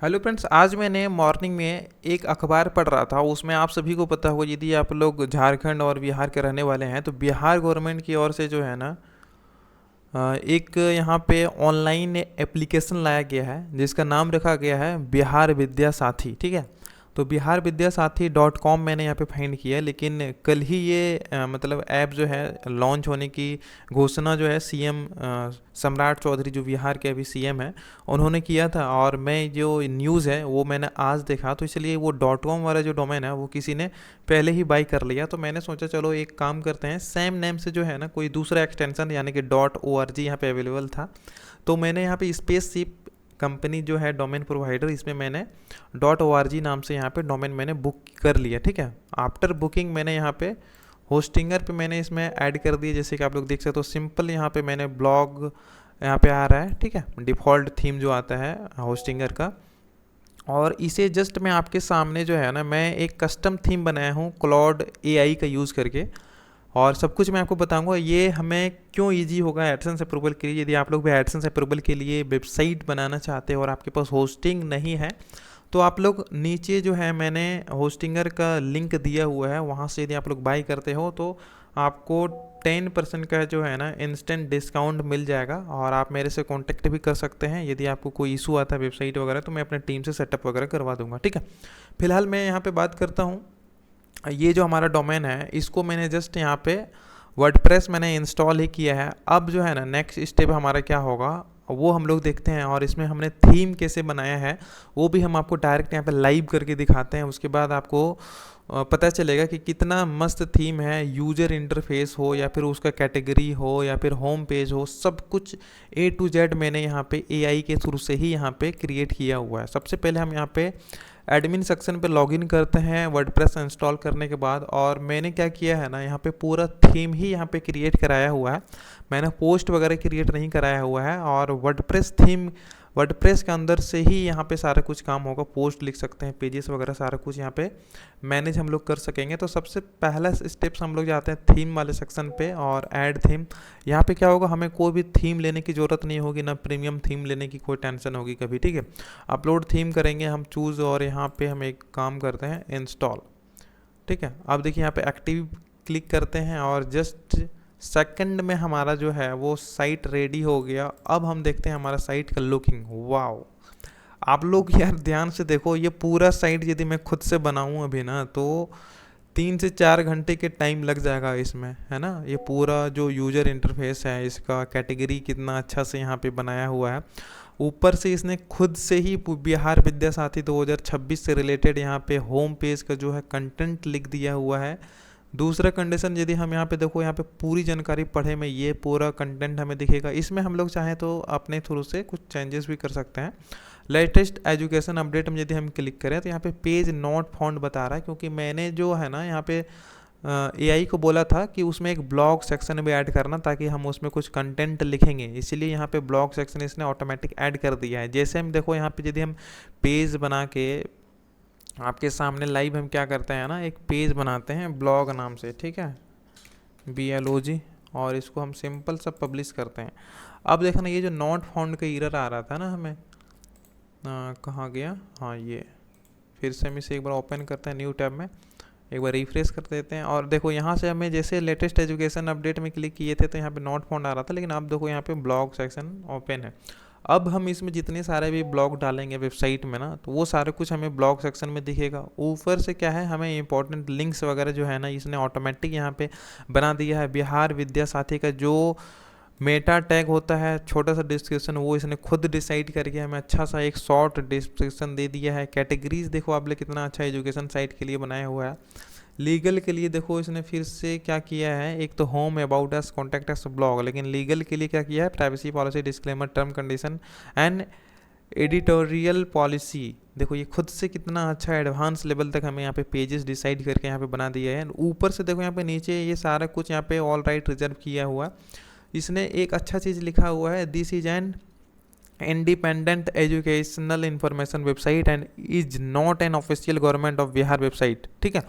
Hello friends, आज मैंने morning में एक अखबार पढ़ रहा था। उसमें आप सभी को पता होगा, यदि आप लोग झारखंड और बिहार के रहने वाले हैं तो बिहार गवर्नमेंट की ओर से जो है ना एक यहाँ पे ऑनलाइन एप्लीकेशन लाया गया है जिसका नाम रखा गया है बिहार विद्या साथी। ठीक है, तो बिहार विद्या साथी .com मैंने यहाँ पे फाइंड किया है, लेकिन कल ही ये मतलब ऐप जो है लॉन्च होने की घोषणा जो है सीएम सम्राट चौधरी, जो बिहार के अभी सीएम है, उन्होंने किया था। और मैं जो न्यूज़ है वो मैंने आज देखा, तो इसलिए वो .com वाला जो डोमेन है वो किसी ने पहले ही बाई कर लिया। तो मैंने सोचा चलो एक काम करते हैं, सेम नेम से जो है ना कोई दूसरा एक्सटेंशन यानी कि .org यहाँ पे अवेलेबल था। तो मैंने यहाँ पे स्पेसशिप कंपनी जो है डोमेन प्रोवाइडर, इसमें मैंने .org नाम से यहाँ पे डोमेन मैंने बुक कर लिया। ठीक है, आफ्टर बुकिंग मैंने यहाँ पे होस्टिंगर पे मैंने इसमें ऐड कर दिया। जैसे कि आप लोग देख सकते हो, सिंपल यहाँ पे मैंने ब्लॉग यहाँ पे आ रहा है। ठीक है, डिफ़ॉल्ट थीम जो आता है होस्टिंगर का, और इसे जस्ट मैं आपके सामने जो है ना मैं एक कस्टम थीम बनाया हूँ क्लॉड एआई का यूज़ करके। और सब कुछ मैं आपको बताऊंगा ये हमें क्यों इजी होगा एडसेंस अप्रूवल के लिए। यदि आप लोग भी एडसेंस अप्रूवल के लिए वेबसाइट बनाना चाहते हो और आपके पास होस्टिंग नहीं है, तो आप लोग नीचे जो है मैंने होस्टिंगर का लिंक दिया हुआ है, वहाँ से यदि आप लोग बाई करते हो तो आपको 10% का जो है ना इंस्टेंट डिस्काउंट मिल जाएगा। और आप मेरे से कांटेक्ट भी कर सकते हैं, यदि आपको कोई इशू आता है वेबसाइट वगैरह तो मैं अपने टीम से सेटअप वगैरह करवा दूंगा। ठीक है, फिलहाल मैं यहाँ पे बात करता हूँ। ये जो हमारा डोमेन है इसको मैंने जस्ट यहाँ पे वर्डप्रेस मैंने इंस्टॉल ही किया है। अब जो है ना नेक्स्ट स्टेप हमारा क्या होगा वो हम लोग देखते हैं, और इसमें हमने थीम कैसे बनाया है वो भी हम आपको डायरेक्ट यहाँ पे लाइव करके दिखाते हैं। उसके बाद आपको पता चलेगा कि कितना मस्त थीम है। यूजर इंटरफेस हो या फिर उसका कैटेगरी हो या फिर होम पेज हो, सब कुछ A to Z मैंने यहाँ पे AI के थ्रू से ही यहाँ पे क्रिएट किया हुआ है। सबसे पहले हम यहाँ पे एडमिन सेक्शन पे लॉगिन करते हैं वर्डप्रेस इंस्टॉल करने के बाद। और मैंने क्या किया है ना, यहाँ पे पूरा थीम ही यहाँ पे क्रिएट कराया हुआ है, मैंने पोस्ट वगैरह क्रिएट नहीं कराया हुआ है। और वर्डप्रेस थीम वर्डप्रेस के अंदर से ही यहाँ पे सारा कुछ काम होगा, पोस्ट लिख सकते हैं, पेजेस वगैरह सारा कुछ यहाँ पे मैनेज हम लोग कर सकेंगे। तो सबसे पहला स्टेप्स हम लोग जाते हैं थीम वाले सेक्शन पे और ऐड थीम। यहाँ पे क्या होगा, हमें कोई भी थीम लेने की ज़रूरत नहीं होगी, ना प्रीमियम थीम लेने की कोई टेंशन होगी कभी। ठीक है, अपलोड थीम करेंगे हम चूज़, और यहाँ पे हम एक काम करते हैं इंस्टॉल। ठीक है, अब देखिए यहाँ पे एक्टिव क्लिक करते हैं और जस्ट सेकंड में हमारा जो है वो साइट रेडी हो गया। अब हम देखते हैं हमारा साइट का लुकिंग। वाओ, आप लोग यार ध्यान से देखो, ये पूरा साइट यदि मैं खुद से बनाऊं अभी ना तो 3 से 4 घंटे के टाइम लग जाएगा इसमें, है ना। ये पूरा जो यूजर इंटरफेस है, इसका कैटेगरी कितना अच्छा से यहाँ पे बनाया हुआ है। ऊपर से इसने खुद से ही बिहार विद्या साथी 2026 से रिलेटेड यहाँ पे होम पेज का जो है कंटेंट लिख दिया हुआ है। दूसरा कंडीशन, यदि हम यहाँ पे देखो, यहाँ पे पूरी जानकारी पढ़े में ये पूरा कंटेंट हमें दिखेगा। इसमें हम लोग चाहें तो अपने थ्रू से कुछ चेंजेस भी कर सकते हैं। लेटेस्ट एजुकेशन अपडेट में यदि हम क्लिक करें तो यहाँ पे पेज नॉट फाउंड बता रहा है, क्योंकि मैंने जो है ना यहाँ पे एआई को बोला था कि उसमें एक ब्लॉग सेक्शन भी ऐड करना, ताकि हम उसमें कुछ कंटेंट लिखेंगे, इसीलिए यहाँ पे ब्लॉग सेक्शन इसने ऑटोमेटिक ऐड कर दिया है। जैसे हम देखो यहाँ पे यदि हम पेज बना के आपके सामने लाइव हम क्या करते हैं ना, एक पेज बनाते हैं ब्लॉग नाम से। ठीक है, BLOG, और इसको हम सिंपल सा पब्लिश करते हैं। अब देखना, ये जो नॉट फाउंड का एरर आ रहा था ना हमें, कहाँ गया, हाँ ये, फिर से हम इसे एक बार ओपन करते हैं न्यू टैब में, एक बार रिफ्रेश कर देते हैं। और देखो यहाँ से हमें जैसे लेटेस्ट एजुकेशन अपडेट में क्लिक किए थे तो यहाँ पे नॉट फाउंड आ रहा था, लेकिन अब देखो यहाँ पे ब्लॉग सेक्शन ओपन है। अब हम इसमें जितने सारे भी ब्लॉग डालेंगे वेबसाइट में ना, तो वो सारे कुछ हमें ब्लॉग सेक्शन में दिखेगा। ऊपर से क्या है, हमें इंपॉर्टेंट लिंक्स वगैरह जो है ना इसने ऑटोमेटिक यहाँ पे बना दिया है। बिहार विद्या साथी का जो मेटा टैग होता है, छोटा सा डिस्क्रिप्शन, वो इसने खुद डिसाइड करके हमें अच्छा सा एक शॉर्ट डिस्क्रिप्शन दे दिया है। कैटेगरीज देखो आप लोग कितना अच्छा एजुकेशन साइट के लिए बनाया हुआ है। लीगल के लिए देखो इसने फिर से क्या किया है, एक तो home, about us, contact us, blog, लेकिन लीगल के लिए क्या किया है, privacy policy, disclaimer, term condition and editorial policy. देखो ये खुद से कितना अच्छा एडवांस लेवल तक हमें यहाँ पे पेजेस डिसाइड करके यहाँ पे बना दिया है। ऊपर से देखो यहाँ पे नीचे ये सारा कुछ यहाँ पे ऑल राइट रिजर्व किया हुआ है। इसने एक अच्छा चीज़ लिखा हुआ है, this is an independent educational information website and is not an official government of Bihar website. ठीक है,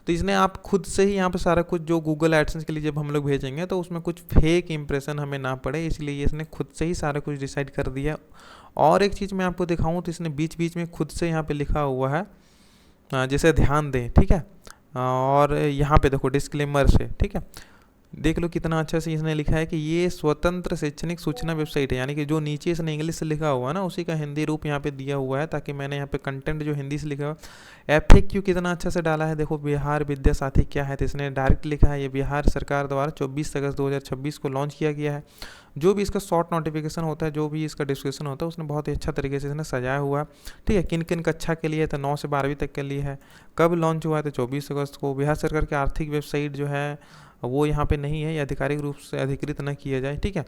तो इसने आप खुद से ही यहाँ पे सारा कुछ जो गूगल एडसेंस के लिए जब हम लोग भेजेंगे तो उसमें कुछ फेक इंप्रेशन हमें ना पड़े, इसलिए इसने खुद से ही सारा कुछ डिसाइड कर दिया। और एक चीज़ मैं आपको दिखाऊं तो इसने बीच बीच में खुद से यहाँ पे लिखा हुआ है, जैसे ध्यान दें, ठीक है। और यहाँ पे देखो डिस्क्लेमर से, ठीक है, देख लो कितना अच्छा से इसने लिखा है कि ये स्वतंत्र शैक्षणिक सूचना वेबसाइट है, यानी कि जो नीचे इसने इंग्लिश से लिखा हुआ है ना उसी का हिंदी रूप यहाँ पे दिया हुआ है, ताकि मैंने यहाँ पे कंटेंट जो हिंदी से लिखा हुआ FAQ कितना अच्छा से डाला है। देखो बिहार विद्या साथी क्या है, तो इसने डायरेक्ट लिखा है ये बिहार सरकार द्वारा 24 अगस्त 2026 को लॉन्च किया गया है। जो भी इसका शॉर्ट नोटिफिकेशन होता है, जो भी इसका डिस्क्रिप्शन होता है, उसने बहुत ही अच्छा तरीके से इसने सजाया हुआ है, ठीक है। किन किन कक्षा के लिए, तो 9 से 12वीं तक के लिए है। कब लॉन्च हुआ है, तो 24 अगस्त को। बिहार सरकार की आर्थिक वेबसाइट जो है वो यहाँ पे नहीं है, ये आधिकारिक रूप से अधिकृत न किया जाए, ठीक है।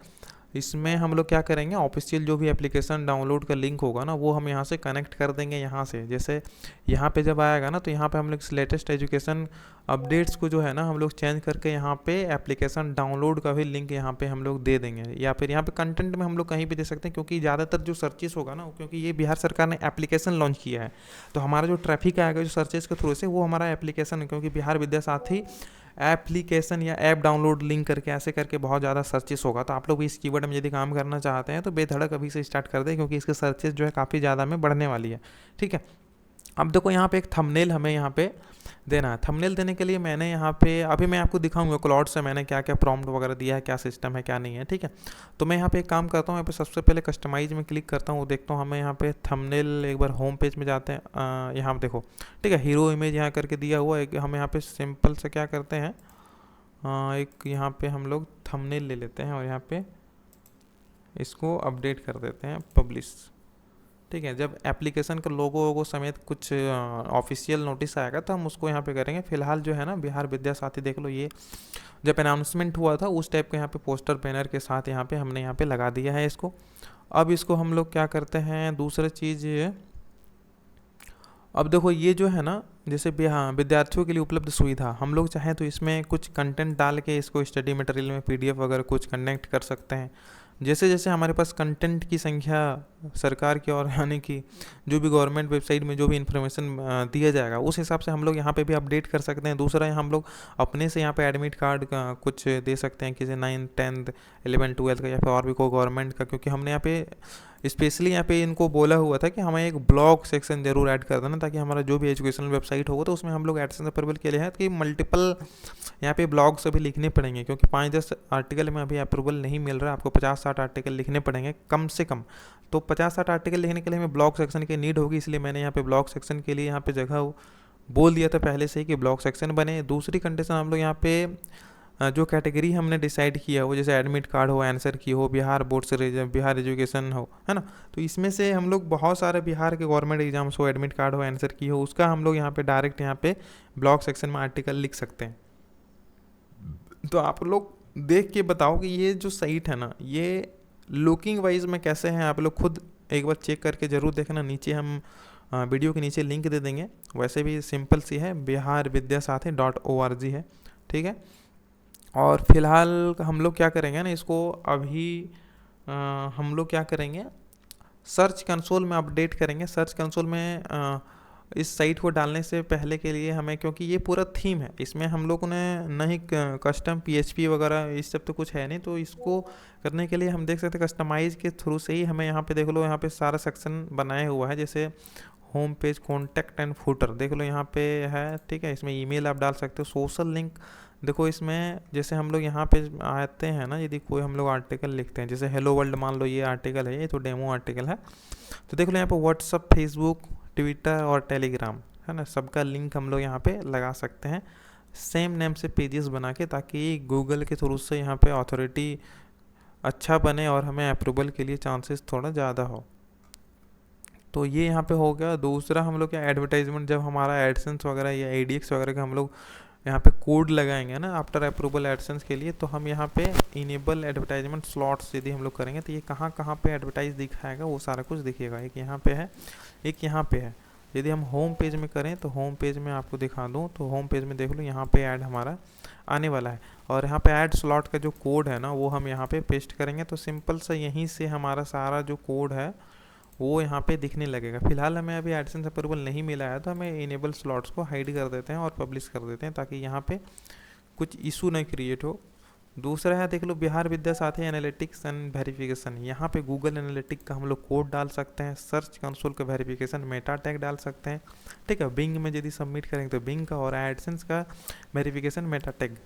इसमें हम लोग क्या करेंगे, ऑफिशियल जो भी एप्लीकेशन डाउनलोड का लिंक होगा ना वो हम यहाँ से कनेक्ट कर देंगे यहाँ से। जैसे यहाँ पे जब आएगा ना तो यहाँ पे हम लोग लेटेस्ट एजुकेशन अपडेट्स को जो है ना हम लोग चेंज करके यहाँ पे एप्लीकेशन डाउनलोड का भी लिंक यहाँ पे हम लोग दे देंगे, या फिर यहाँ पे कंटेंट में हम लोग कहीं भी दे सकते हैं, क्योंकि ज़्यादातर जो सर्चेस होगा ना, क्योंकि ये बिहार सरकार ने एप्लीकेशन लॉन्च किया है, तो हमारा जो ट्रैफिक आएगा जो सर्चेस के थ्रू से वो हमारा एप्लीकेशन है, क्योंकि बिहार विद्या साथी एप्लीकेशन या ऐप डाउनलोड लिंक करके ऐसे करके बहुत ज़्यादा सर्चेस होगा। तो आप लोग इस कीवर्ड में यदि काम करना चाहते हैं तो बेधड़क अभी से स्टार्ट कर दें, क्योंकि इसके सर्चेस जो है काफ़ी ज़्यादा में बढ़ने वाली है, ठीक है। अब देखो यहाँ पे एक थंबनेल हमें यहाँ पे देना है। थंबनेल देने के लिए मैंने यहाँ पे अभी मैं आपको दिखाऊंगा क्लॉड से मैंने क्या क्या प्रॉम्प्ट वगैरह दिया है, क्या सिस्टम है क्या नहीं है, ठीक है। तो मैं यहाँ पे एक काम करता हूँ, यहाँ पे सबसे पहले कस्टमाइज में क्लिक करता हूँ, देखता हूँ हमें यहाँ पे थंबनेल, एक बार होम पेज में जाते हैं, यहाँ देखो, ठीक है, हीरो इमेज यहाँ करके दिया हुआ है। हम यहाँ पे सिंपल से क्या करते हैं, एक यहाँ पे हम लोग थंबनेल ले लेते हैं और यहाँ पे इसको अपडेट कर देते हैं पब्लिश, ठीक है। जब एप्लीकेशन के लोगो समेत कुछ ऑफिशियल नोटिस आएगा तो हम उसको यहाँ पे करेंगे। फिलहाल जो है ना बिहार विद्या साथी देख लो, ये जब अनाउंसमेंट हुआ था उस टाइप के यहाँ पे पोस्टर बैनर के साथ यहाँ पे हमने यहाँ पे लगा दिया है इसको। अब इसको हम लोग क्या करते हैं, दूसरी चीज़ अब देखो ये जो है ना, जैसे विद्यार्थियों के लिए उपलब्ध सुविधा, हम लोग चाहें तो इसमें कुछ कंटेंट डाल के इसको स्टडी मटेरियल में PDF वगैरह कुछ कनेक्ट कर सकते हैं। जैसे जैसे हमारे पास कंटेंट की संख्या सरकार की और यानी कि जो भी गवर्नमेंट वेबसाइट में जो भी इन्फॉर्मेशन दिया जाएगा उस हिसाब से हम लोग यहाँ पे भी अपडेट कर सकते हैं। दूसरा हम लोग अपने से यहाँ पे एडमिट कार्ड का कुछ दे सकते हैं, किसी 9th 10th 11th 12th का, या फिर और भी कोई गवर्नमेंट का, क्योंकि हमने यहाँ पे स्पेशली यहाँ पे इनको बोला हुआ था कि हमें एक ब्लॉग सेक्शन जरूर ऐड कर देना, ताकि हमारा जो भी एजुकेशनल वेबसाइट होगा तो उसमें हम लोग एडसेंस अप्रूवल के लिए है कि मल्टीपल यहाँ पे ब्लॉग्स अभी लिखने पड़ेंगे, क्योंकि 5-10 आर्टिकल में अभी अप्रूवल नहीं मिल रहा है, आपको 50-60 आर्टिकल लिखने पड़ेंगे कम से कम। तो 50-60 आर्टिकल लिखने के लिए हमें ब्लॉग सेक्शन की नीड होगी, इसलिए मैंने यहाँ पे ब्लॉग सेक्शन के लिए यहाँ पे जगह बोल दिया था पहले से ही कि ब्लॉग सेक्शन बने। दूसरी कंडीशन हम लोग यहाँ पे जो कैटेगरी हमने डिसाइड किया हो, जैसे एडमिट कार्ड हो, आंसर की हो, बिहार बोर्ड से बिहार एजुकेशन हो, है ना, तो इसमें से हम लोग बहुत सारे बिहार के गवर्नमेंट एग्जाम्स हो, एडमिट कार्ड हो, आंसर की हो, उसका हम लोग यहाँ पे डायरेक्ट यहाँ पे ब्लॉग सेक्शन में आर्टिकल लिख सकते हैं। तो आप लोग देख के बताओ कि ये जो साइट है ना ये लुकिंग वाइज में कैसे हैं, आप लोग खुद एक बार चेक करके ज़रूर देखना। नीचे हम वीडियो के नीचे लिंक दे देंगे, वैसे भी सिंपल सी है, biharvidyasathi.org है, ठीक है। और फिलहाल हम लोग क्या करेंगे ना, इसको अभी हम लोग क्या करेंगे, सर्च कंसोल में अपडेट करेंगे। सर्च कंसोल में इस साइट को डालने से पहले के लिए हमें, क्योंकि ये पूरा थीम है, इसमें हम लोगों ने नहीं कस्टम PHP वगैरह इस सब तो कुछ है नहीं, तो इसको करने के लिए हम देख सकते हैं कस्टमाइज के थ्रू से ही हमें यहाँ पे देख लो, यहाँ पे सारा सेक्शन बनाया हुआ है, जैसे home page, contact and footer देख लो यहाँ पे है, ठीक है। इसमें ईमेल आप डाल सकते हो, सोशल लिंक देखो इसमें, जैसे हम लोग यहाँ पे आते हैं ना, यदि कोई हम लोग आर्टिकल लिखते हैं, जैसे हेलो वर्ल्ड मान लो ये आर्टिकल है, ये तो डेमो आर्टिकल है, तो देख लो यहाँ पे व्हाट्सअप, फेसबुक, ट्विटर और टेलीग्राम है ना, सबका लिंक हम लोग यहाँ पे लगा सकते हैं सेम नेम से पेजेस बना के, ताकि गूगल के थ्रू से यहाँ पे अथॉरिटी अच्छा बने और हमें अप्रूवल के लिए चांसेस थोड़ा ज़्यादा हो। तो ये यहाँ पे हो गया। दूसरा हम लोग क्या, एडवर्टाइजमेंट, जब हमारा एडसेंस वगैरह या ADX वगैरह का हम लोग यहाँ पे कोड लगाएंगे ना आफ्टर अप्रूवल एडसेंस के लिए, तो हम यहाँ पे इनेबल एडवर्टाइजमेंट स्लॉट्स यदि हम लोग करेंगे तो ये कहाँ कहाँ पे एडवर्टाइज दिखाएगा वो सारा कुछ दिखेगा। एक यहाँ पे है, एक यहाँ पे है। यदि हम होम पेज में करें तो होम पेज में आपको दिखा दूँ, तो होम पेज में देख लो यहाँ पे ऐड हमारा आने वाला है, और यहाँ पे ऐड स्लॉट का जो कोड है ना वो हम यहाँ पे पेस्ट करेंगे, तो सिंपल सा यहीं से हमारा सारा जो कोड है वो यहाँ पे दिखने लगेगा। फिलहाल हमें अभी एडसेंस अप्रूवल नहीं मिला है तो हमें इनेबल स्लॉट्स को हाइड कर देते हैं और पब्लिश कर देते हैं ताकि यहाँ पे कुछ इशू नहीं क्रिएट हो। दूसरा है, देख लो, बिहार विद्या साथी एनालिटिक्स एंड वेरिफिकेशन। यहाँ पे गूगल एनालिटिक का हम लोग कोड डाल सकते हैं, सर्च कंसोल का वेरिफिकेशन मेटा टैग डाल सकते हैं, ठीक है। बिंग में यदि सबमिट करेंगे तो बिंग का, और एडसेंस का वेरिफिकेशन मेटा टैग,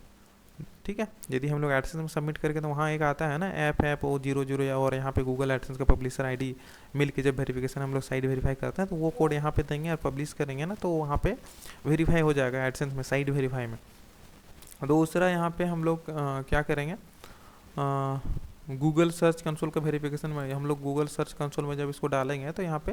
ठीक है। यदि हम लोग एडसेंस में सबमिट करके तो वहाँ एक आता है ना ऐप ओ 00 या, और यहाँ पे गूगल एडसेंस का पब्लिशर आईडी मिल के जब वेरिफिकेशन हम लोग साइट वेरीफाई करते हैं तो वो कोड यहाँ पे देंगे और पब्लिश करेंगे ना, तो वहाँ पे वेरीफाई हो जाएगा एडसेंस में, साइट वेरीफाई में। दूसरा यहाँ पे हम लोग क्या करेंगे, गूगल सर्च कंसोल का वेरिफिकेशन में हम लोग गूगल सर्च कंसोल में जब इसको डालेंगे तो यहाँ पे,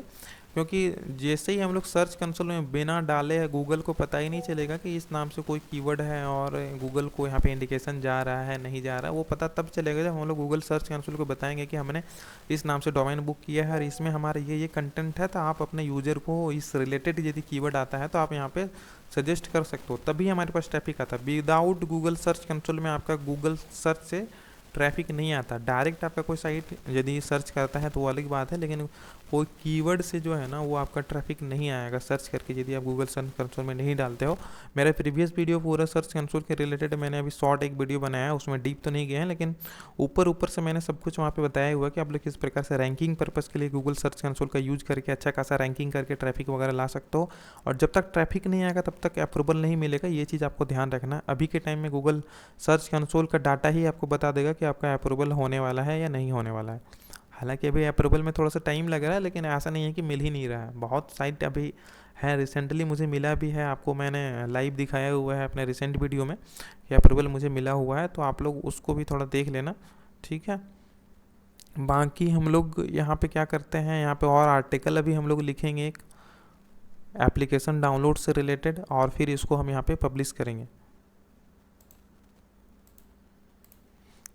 क्योंकि जैसे ही हम लोग सर्च कंसोल में बिना डाले गूगल को पता ही नहीं चलेगा कि इस नाम से कोई कीवर्ड है और गूगल को यहाँ पे इंडिकेशन जा रहा है नहीं जा रहा है, वो पता तब चलेगा जब हम लोग गूगल सर्च कंसोल को बताएंगे कि हमने इस नाम से डोमेन बुक किया है और इसमें हमारा ये कंटेंट है, तो आप अपने यूजर को इस रिलेटेड यदि कीवर्ड आता है तो आप यहाँ पे सजेस्ट कर सकते हो, तभी हमारे पास ट्रैफिक आता है। विदाउट गूगल सर्च कंसोल में आपका गूगल सर्च से ट्रैफिक नहीं आता। डायरेक्ट आपका कोई साइट यदि सर्च करता है तो वो अलग बात है, लेकिन कोई कीवर्ड से जो है ना वो आपका ट्रैफिक नहीं आएगा सर्च करके यदि आप गूगल सर्च कंसोल में नहीं डालते हो। मेरा प्रीवियस वीडियो पूरा सर्च कंसोल के रिलेटेड मैंने अभी शॉर्ट एक वीडियो बनाया है, उसमें डीप तो नहीं गया है, लेकिन ऊपर से मैंने सब कुछ वहाँ पे बताया हुआ कि आप लोग किस प्रकार से रैंकिंग पर्पज़ के लिए गूगल सर्च कंसोल का यूज करके अच्छा खासा रैंकिंग करके ट्रैफिक वगैरह ला सकते हो। और जब तक ट्रैफिक नहीं आएगा तब तक अप्रूवल नहीं मिलेगा, ये चीज़ आपको ध्यान रखना है। अभी के टाइम में गूगल सर्च कंसोल का डाटा ही आपको बता देगा कि आपका अप्रूवल होने वाला है या नहीं होने वाला है। हालांकि अभी अप्रूवल में थोड़ा सा टाइम लग रहा है, लेकिन ऐसा नहीं है कि मिल ही नहीं रहा है। बहुत साइट अभी है, रिसेंटली मुझे मिला भी है, आपको मैंने लाइव दिखाया हुआ है अपने रिसेंट वीडियो में कि अप्रूवल मुझे मिला हुआ है, तो आप लोग उसको भी थोड़ा देख लेना, ठीक है। बाकी हम लोग यहाँ पे क्या करते हैं, यहाँ पे और आर्टिकल अभी हम लोग लिखेंगे एक एप्लीकेशन डाउनलोड से रिलेटेड, और फिर इसको हम यहाँ पे पब्लिश करेंगे।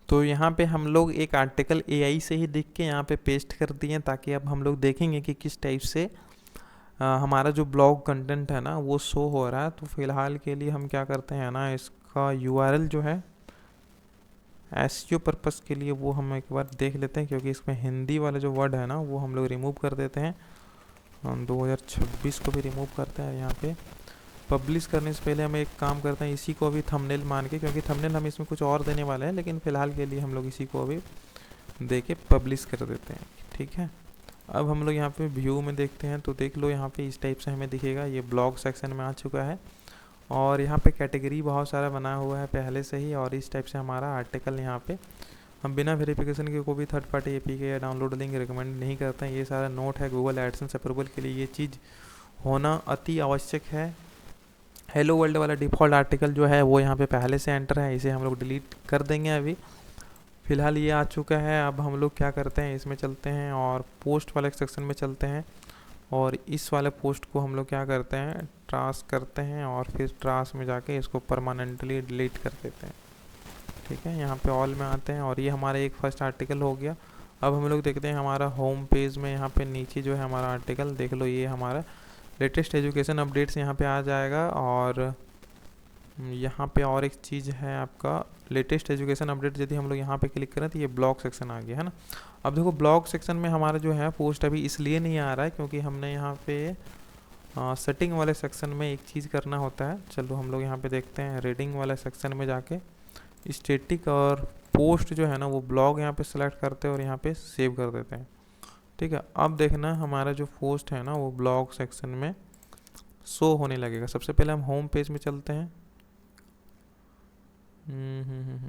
तो यहाँ पे हम लोग एक आर्टिकल एआई से ही लिख के यहाँ पे पेस्ट कर दिए, ताकि अब हम लोग देखेंगे कि किस टाइप से हमारा जो ब्लॉग कंटेंट है ना वो शो हो रहा है। तो फिलहाल के लिए हम क्या करते हैं ना, इसका यूआरएल जो है एसईओ पर्पस के लिए वो हम एक बार देख लेते हैं, क्योंकि इसमें हिंदी वाला जो वर्ड है ना वो हम लोग रिमूव कर देते हैं। 2026 को भी रिमूव करते हैं। यहाँ पे पब्लिश करने से पहले हम एक काम करते हैं, इसी को अभी थंबनेल मान के, क्योंकि थंबनेल हम इसमें कुछ और देने वाले हैं, लेकिन फ़िलहाल के लिए हम लोग इसी को अभी दे के पब्लिश कर देते हैं, ठीक है। अब हम लोग यहाँ पे व्यू में देखते हैं, तो देख लो यहाँ पे इस टाइप से हमें दिखेगा, ये ब्लॉग सेक्शन में आ चुका है, और यहाँ पे कैटेगरी बहुत सारा बना हुआ है पहले से ही, और इस टाइप से हमारा आर्टिकल यहाँ पे हम बिना वेरिफिकेशन के कोई भी थर्ड पार्टी एपीके या डाउनलोड लिंक रिकमेंड नहीं करते हैं। ये सारा नोट है गूगल एडसेंस अप्रूवल के लिए, ये चीज़ होना अति आवश्यक है। हेलो वर्ल्ड वाला डिफ़ॉल्ट आर्टिकल जो है वो यहाँ पे पहले से एंटर है, इसे हम लोग डिलीट कर देंगे अभी। फ़िलहाल ये आ चुका है। अब हम लोग क्या करते हैं, इसमें चलते हैं और पोस्ट वाले सेक्शन में चलते हैं, और इस वाले पोस्ट को हम लोग क्या करते हैं, ट्रांस करते हैं, और फिर ट्रांस में जाके इसको परमानेंटली डिलीट कर देते हैं, ठीक है। यहाँ पे ऑल में आते हैं, और ये हमारा एक फर्स्ट आर्टिकल हो गया। अब हम लोग देखते हैं हमारा होम पेज में, यहाँ पे नीचे जो है हमारा आर्टिकल, देख लो ये हमारा लेटेस्ट एजुकेशन अपडेट्स यहाँ पे आ जाएगा। और यहाँ पे और एक चीज़ है आपका लेटेस्ट एजुकेशन अपडेट, यदि हम लोग यहाँ पे क्लिक करें तो ये ब्लॉग सेक्शन आ गया है ना। अब देखो ब्लॉग सेक्शन में हमारा जो है पोस्ट अभी इसलिए नहीं आ रहा है क्योंकि हमने यहाँ पे सेटिंग वाले सेक्शन में एक चीज़ करना होता है। चलो हम लोग यहाँ पे देखते हैं, रीडिंग वाले सेक्शन में जाके स्टैटिक और पोस्ट जो है ना वो ब्लॉग यहाँ पे सेलेक्ट करते हैं और यहाँ पे सेव कर देते हैं, ठीक है। अब देखना हमारा जो पोस्ट है ना वो ब्लॉग सेक्शन में शो होने लगेगा। सबसे पहले हम होम पेज में चलते हैं।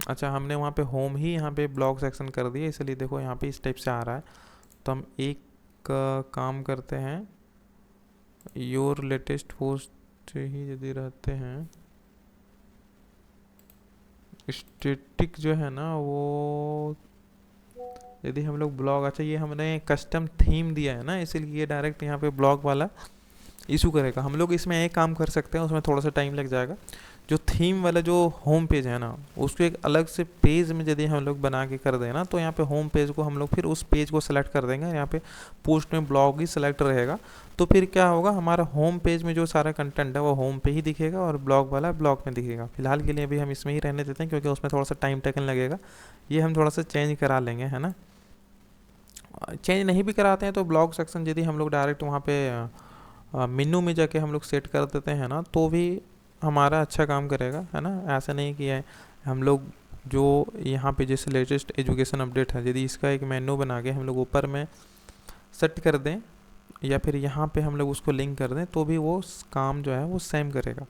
अच्छा, हमने वहाँ पे होम ही यहाँ पे ब्लॉग सेक्शन कर दिया, इसलिए देखो यहाँ पे इस टाइप से आ रहा है। तो हम एक काम करते हैं, योर लेटेस्ट पोस्ट ही यदि रहते हैं, स्टैटिक जो है ना वो यदि हम लोग ब्लॉग, अच्छा ये हमने कस्टम थीम दिया है ना, इसीलिए डायरेक्ट यहाँ पे ब्लॉग वाला इशू करेगा। हम लोग इसमें एक काम कर सकते हैं, उसमें थोड़ा सा टाइम लग जाएगा। जो थीम वाला जो होम पेज है ना उसको एक अलग से पेज में यदि हम लोग बना के कर दें ना, तो यहाँ पे होम पेज को हम लोग फिर उस पेज को सेलेक्ट कर देंगे, यहाँ पे पोस्ट में ब्लॉग ही सेलेक्ट रहेगा। तो फिर क्या होगा, हमारा होम पेज में जो सारा कंटेंट है वो होम पे ही दिखेगा और ब्लॉग वाला ब्लॉग में दिखेगा। फिलहाल के लिए अभी हम इसमें ही रहने देते हैं क्योंकि उसमें थोड़ा सा टाइम टेकन लगेगा, ये हम थोड़ा सा चेंज करा लेंगे, है ना। चेंज नहीं भी कराते हैं तो ब्लॉग सेक्शन यदि हम लोग डायरेक्ट वहाँ पे मेनू में जाके हम लोग सेट कर देते हैं ना, तो भी हमारा अच्छा काम करेगा, है ना। ऐसा नहीं कि है हम लोग जो यहाँ पे जैसे लेटेस्ट एजुकेशन अपडेट है, यदि इसका एक मेनू बना के हम लोग ऊपर में सेट कर दें या फिर यहाँ पे हम लोग उसको लिंक कर दें, तो भी वो काम जो है वो सेम करेगा।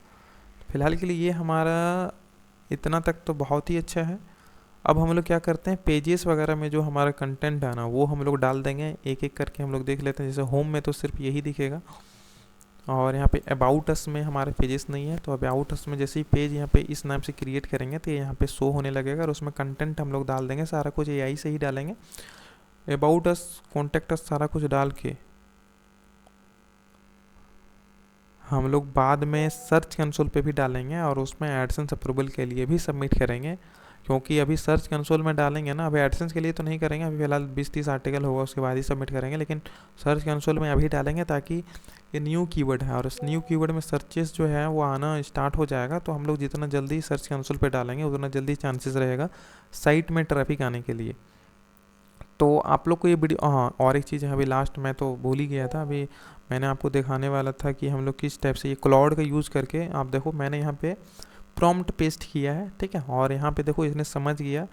फिलहाल के लिए ये हमारा इतना तक तो बहुत ही अच्छा है। अब हम लोग क्या करते हैं, पेजेस वगैरह में जो हमारा कंटेंट है ना वो हम लोग डाल देंगे, एक एक करके हम लोग देख लेते हैं। जैसे होम में तो सिर्फ यही दिखेगा, और यहाँ पे अबाउट अस में हमारे पेजेस नहीं है, तो अबाउट अस में जैसे ही पेज यहाँ पे इस नाम से क्रिएट करेंगे तो ये यहाँ पे शो होने लगेगा, और उसमें कंटेंट हम लोग डाल देंगे, सारा कुछ एआई से ही डालेंगे। अबाउट अस, कॉन्टेक्ट अस, सारा कुछ डाल के हम लोग बाद में सर्च कंसोल पे भी डालेंगे, और उसमें एडसेंस अप्रूवल के लिए भी सबमिट करेंगे। क्योंकि अभी सर्च कंसोल में डालेंगे ना, अभी एडसेंस के लिए तो नहीं करेंगे, अभी फिलहाल 20-30 आर्टिकल होगा उसके बाद ही सबमिट करेंगे, लेकिन सर्च कंसोल में अभी डालेंगे ताकि ये न्यू कीवर्ड है, और इस न्यू कीवर्ड में सर्चेस जो है वो आना स्टार्ट हो जाएगा। तो हम लोग जितना जल्दी सर्च कंसोल पे डालेंगे उतना जल्दी चांसेस रहेगा साइट में ट्रैफिक आने के लिए। तो आप लोग को ये वीडियो, हाँ और एक चीज़ है, अभी लास्ट में तो भूल ही गया था, अभी मैंने आपको दिखाने वाला था कि हम लोग किस टाइप से ये क्लाउड का यूज़ करके, आप देखो मैंने यहाँ पे प्रॉम्प्ट पेस्ट किया है, ठीक है। और यहाँ पे देखो इसने समझ गया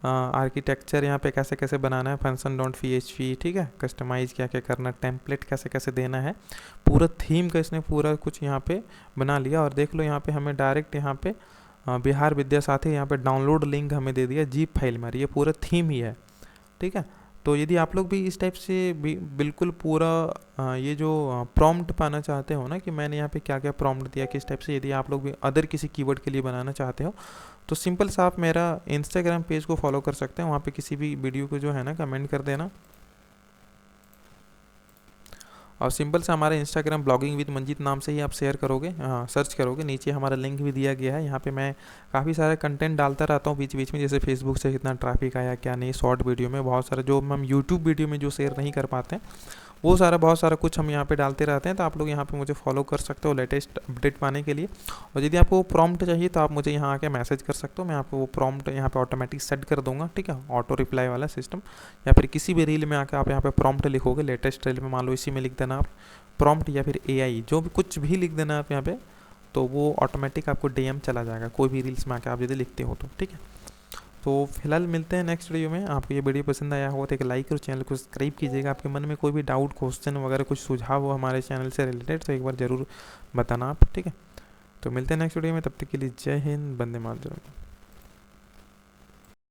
आर्किटेक्चर यहाँ पे कैसे कैसे बनाना है, फंक्शन डॉट php, ठीक है। कस्टमाइज क्या क्या करना है, टेम्पलेट कैसे कैसे देना है, पूरा थीम का इसने पूरा कुछ यहाँ पे बना लिया। और देख लो यहाँ पे हमें डायरेक्ट यहाँ पे बिहार विद्या साथी यहाँ पे डाउनलोड लिंक हमें दे दिया जीप फाइल में, ये पूरा थीम ही है, ठीक है। तो यदि आप लोग भी इस टाइप से भी बिल्कुल पूरा ये जो प्रॉम्प्ट पाना चाहते हो ना कि मैंने यहाँ पे क्या क्या प्रॉम्प्ट दिया किस टाइप से, यदि आप लोग भी अदर किसी कीवर्ड के लिए बनाना चाहते हो तो सिंपल सा आप मेरा इंस्टाग्राम पेज को फॉलो कर सकते हैं। वहाँ पे किसी भी वीडियो को जो है ना कमेंट कर देना, और सिंपल से हमारे इंस्टाग्राम ब्लॉगिंग विद मंजीत नाम से ही आप शेयर करोगे, हाँ सर्च करोगे, नीचे हमारा लिंक भी दिया गया है। यहाँ पे मैं काफ़ी सारे कंटेंट डालता रहता हूँ बीच बीच में, जैसे फेसबुक से कितना ट्रैफिक आया क्या नहीं, शॉर्ट वीडियो में बहुत सारे जो हम यूट्यूब वीडियो में जो शेयर नहीं कर पाते हैं वो सारा बहुत सारा कुछ हम यहाँ पे डालते रहते हैं। तो आप लोग यहाँ पे मुझे फॉलो कर सकते हो लेटेस्ट अपडेट पाने के लिए। और यदि आपको प्रॉम्प्ट चाहिए तो आप मुझे यहाँ आके मैसेज कर सकते हो, मैं आपको वो प्रॉम्प्ट यहाँ पे ऑटोमेटिक सेट कर दूंगा, ठीक है, ऑटो रिप्लाई वाला सिस्टम। या फिर किसी भी रील में आके आप यहाँ पे प्रॉम्प्ट लिखोगे, लेटेस्ट रील में मान लो इसी में लिख देना आप प्रॉम्प्ट, या फिर एआई जो भी कुछ भी लिख देना आप यहाँ पे, तो वो ऑटोमेटिक आपको डीएम चला जाएगा कोई भी रील्स में आके आप यदि लिखते हो तो, ठीक है। तो फिलहाल मिलते हैं नेक्स्ट वीडियो में। आपको ये वीडियो पसंद आया हो तो एक लाइक और चैनल को सब्सक्राइब कीजिएगा। आपके मन में कोई भी डाउट क्वेश्चन वगैरह कुछ सुझाव हो हमारे चैनल से रिलेटेड तो एक बार ज़रूर बताना आप, ठीक है। तो मिलते हैं नेक्स्ट वीडियो में, तब तक के लिए जय हिंद, वंदे मातरम।